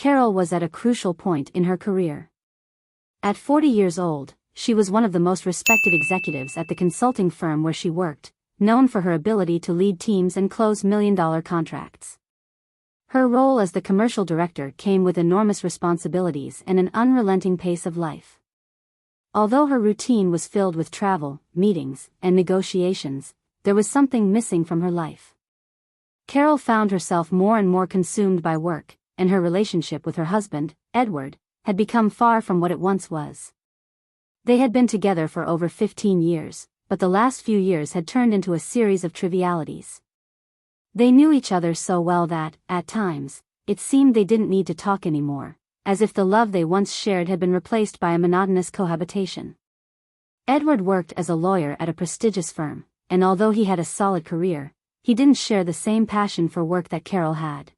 Carol was at a crucial point in her career. At 40 years old, she was one of the most respected executives at the consulting firm where she worked, known for her ability to lead teams and close million-dollar contracts. Her role as the commercial director came with enormous responsibilities and an unrelenting pace of life. Although her routine was filled with travel, meetings, and negotiations, there was something missing from her life. Carol found herself more and more consumed by work, and her relationship with her husband, Edward, had become far from what it once was. They had been together for over 15 years, but the last few years had turned into a series of trivialities. They knew each other so well that, at times, it seemed they didn't need to talk anymore, as if the love they once shared had been replaced by a monotonous cohabitation. Edward worked as a lawyer at a prestigious firm, and although he had a solid career, he didn't share the same passion for work that Carol had.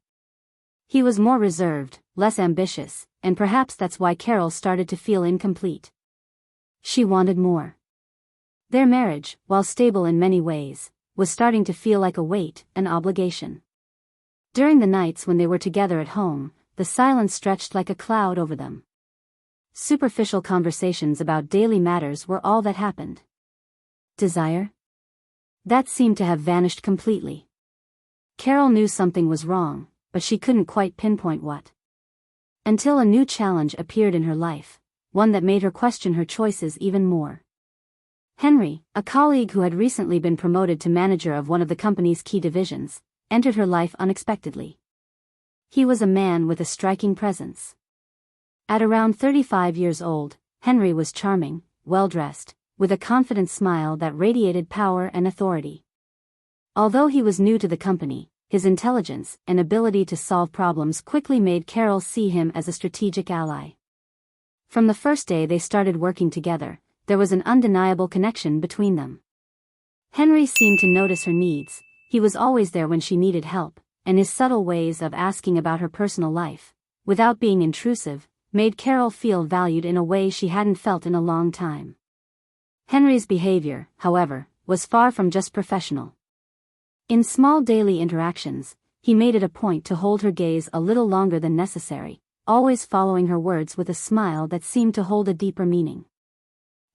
He was more reserved, less ambitious, and perhaps that's why Carol started to feel incomplete. She wanted more. Their marriage, while stable in many ways, was starting to feel like a weight, an obligation. During the nights when they were together at home, the silence stretched like a cloud over them. Superficial conversations about daily matters were all that happened. Desire? That seemed to have vanished completely. Carol knew something was wrong, but she couldn't quite pinpoint what. Until a new challenge appeared in her life, one that made her question her choices even more. Henry, a colleague who had recently been promoted to manager of one of the company's key divisions, entered her life unexpectedly. He was a man with a striking presence. At around 35 years old, Henry was charming, well-dressed, with a confident smile that radiated power and authority. Although he was new to the company, his intelligence and ability to solve problems quickly made Carol see him as a strategic ally. From the first day they started working together, there was an undeniable connection between them. Henry seemed to notice her needs, he was always there when she needed help, and his subtle ways of asking about her personal life, without being intrusive, made Carol feel valued in a way she hadn't felt in a long time. Henry's behavior, however, was far from just professional. In small daily interactions, he made it a point to hold her gaze a little longer than necessary, always following her words with a smile that seemed to hold a deeper meaning.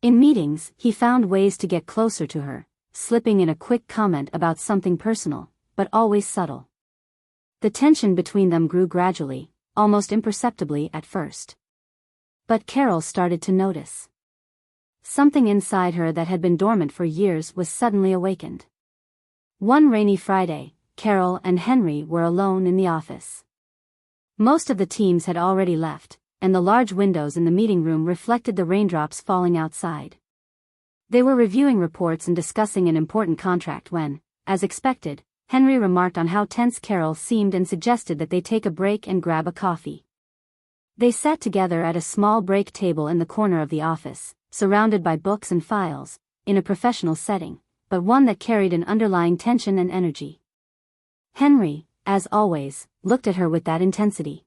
In meetings, he found ways to get closer to her, slipping in a quick comment about something personal, but always subtle. The tension between them grew gradually, almost imperceptibly at first. But Carol started to notice. Something inside her that had been dormant for years was suddenly awakened. One rainy Friday, Carol and Henry were alone in the office. Most of the teams had already left, and the large windows in the meeting room reflected the raindrops falling outside. They were reviewing reports and discussing an important contract when, as expected, Henry remarked on how tense Carol seemed and suggested that they take a break and grab a coffee. They sat together at a small break table in the corner of the office, surrounded by books and files, in a professional setting, but one that carried an underlying tension and energy. Henry, as always, looked at her with that intensity.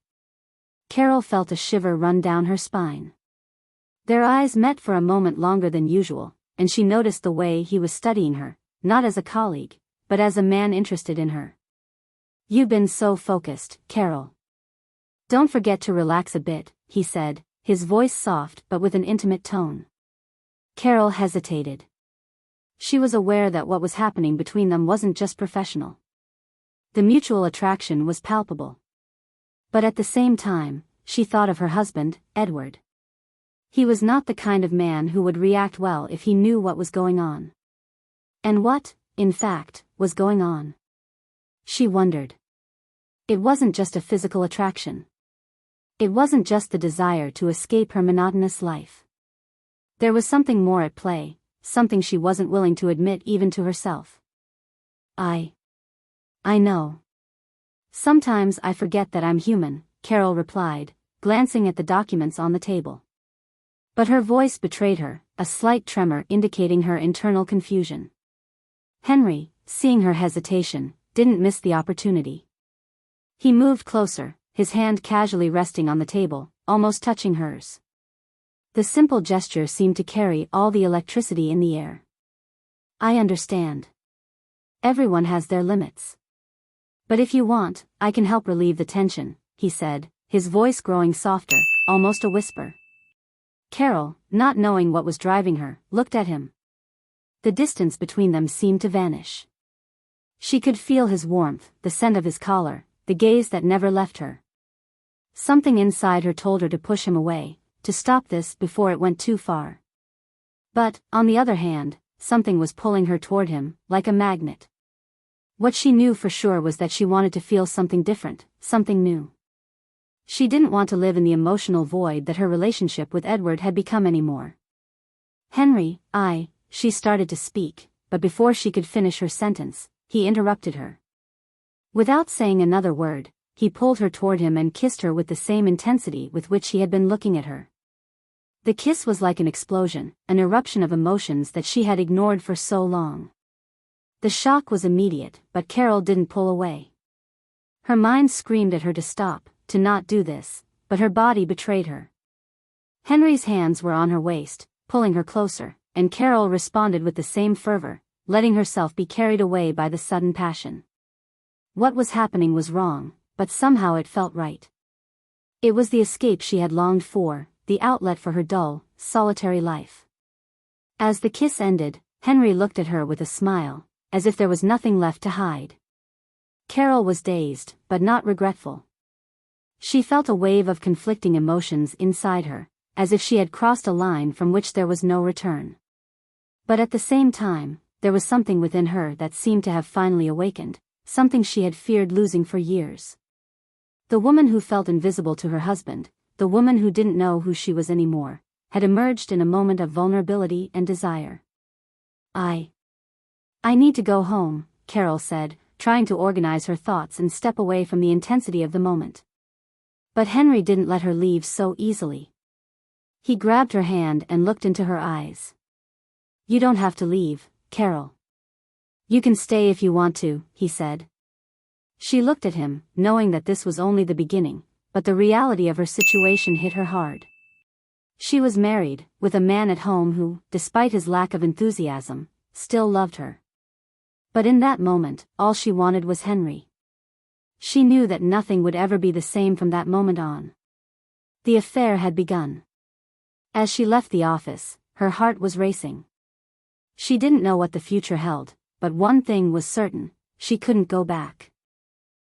Carol felt a shiver run down her spine. Their eyes met for a moment longer than usual, and she noticed the way he was studying her, not as a colleague, but as a man interested in her. "You've been so focused, Carol. Don't forget to relax a bit," he said, his voice soft but with an intimate tone. Carol hesitated. She was aware that what was happening between them wasn't just professional. The mutual attraction was palpable. But at the same time, she thought of her husband, Edward. He was not the kind of man who would react well if he knew what was going on. And what, in fact, was going on? She wondered. It wasn't just a physical attraction. It wasn't just the desire to escape her monotonous life. There was something more at play, something she wasn't willing to admit even to herself. I know. Sometimes I forget that I'm human," Carol replied, glancing at the documents on the table. But her voice betrayed her, a slight tremor indicating her internal confusion. Henry, seeing her hesitation, didn't miss the opportunity. He moved closer, his hand casually resting on the table, almost touching hers. The simple gesture seemed to carry all the electricity in the air. "I understand. Everyone has their limits. But if you want, I can help relieve the tension," he said, his voice growing softer, almost a whisper. Carol, not knowing what was driving her, looked at him. The distance between them seemed to vanish. She could feel his warmth, the scent of his collar, the gaze that never left her. Something inside her told her to push him away, to stop this before it went too far. But, on the other hand, something was pulling her toward him, like a magnet. What she knew for sure was that she wanted to feel something different, something new. She didn't want to live in the emotional void that her relationship with Edward had become anymore. Henry, she started to speak, but before she could finish her sentence, he interrupted her. Without saying another word, he pulled her toward him and kissed her with the same intensity with which he had been looking at her. The kiss was like an explosion, an eruption of emotions that she had ignored for so long. The shock was immediate, but Carol didn't pull away. Her mind screamed at her to stop, to not do this, but her body betrayed her. Henry's hands were on her waist, pulling her closer, and Carol responded with the same fervor, letting herself be carried away by the sudden passion. What was happening was wrong, but somehow it felt right. It was the escape she had longed for, the outlet for her dull, solitary life. As the kiss ended, Henry looked at her with a smile, as if there was nothing left to hide. Carol was dazed, but not regretful. She felt a wave of conflicting emotions inside her, as if she had crossed a line from which there was no return. But at the same time, there was something within her that seemed to have finally awakened, something she had feared losing for years. The woman who felt invisible to her husband, the woman who didn't know who she was anymore, had emerged in a moment of vulnerability and desire. I need to go home, Carol said, trying to organize her thoughts and step away from the intensity of the moment. But Henry didn't let her leave so easily. He grabbed her hand and looked into her eyes. You don't have to leave, Carol. You can stay if you want to, he said. She looked at him, knowing that this was only the beginning, but the reality of her situation hit her hard. She was married, with a man at home who, despite his lack of enthusiasm, still loved her. But in that moment, all she wanted was Henry. She knew that nothing would ever be the same from that moment on. The affair had begun. As she left the office, her heart was racing. She didn't know what the future held, but one thing was certain, she couldn't go back.